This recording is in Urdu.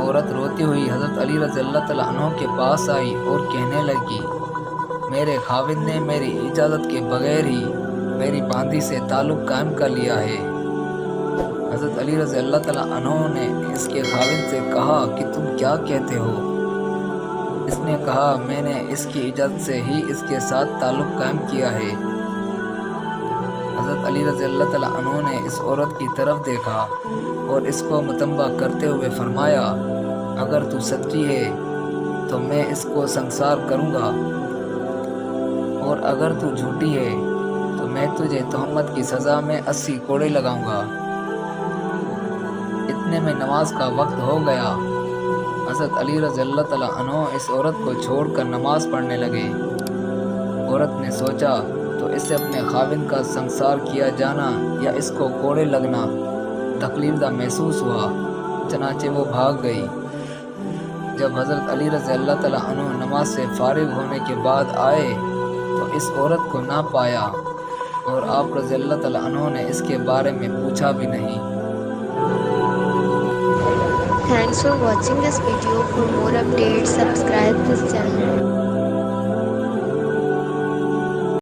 عورت روتی ہوئی حضرت علی رضی اللہ تعالیٰ عنہ کے پاس آئی اور کہنے لگی، میرے خاوند نے میری اجازت کے بغیر ہی میری باندھی سے تعلق قائم کر لیا ہے۔ حضرت علی رضی اللہ تعالیٰ عنہ نے اس کے خاوند سے کہا کہ تم کیا کہتے ہو؟ اس نے کہا، میں نے اس کی اجازت سے ہی اس کے ساتھ تعلق قائم کیا ہے۔ حضرت علی رضی اللہ تعالیٰ عنہ نے اس عورت کی طرف دیکھا اور اس کو متنبہ کرتے ہوئے فرمایا، اگر تو سچی ہے تو میں اس کو سنسار کروں گا، اور اگر تو جھوٹی ہے تو میں تجھے تہمت کی سزا میں 80 کوڑے لگاؤں گا۔ اتنے میں نماز کا وقت ہو گیا۔ حضرت علی رضی اللہ تعالیٰ عنہ اس عورت کو چھوڑ کر نماز پڑھنے لگے۔ عورت نے سوچا تو اس سے اپنے خاوند کا سنسار کیا جانا یا اس کو کوڑے لگنا تکلیف دہ محسوس ہوا، چنانچہ وہ بھاگ گئی۔ جب حضرت علی رضی اللہ تعالیٰ عنہ نماز سے فارغ ہونے کے بعد آئے تو اس عورت کو نہ پایا، اور آپ رضی اللہ تعالیٰ عنہ نے اس کے بارے میں پوچھا بھی نہیں۔ Thanks for watching this video. For more updates, subscribe this channel.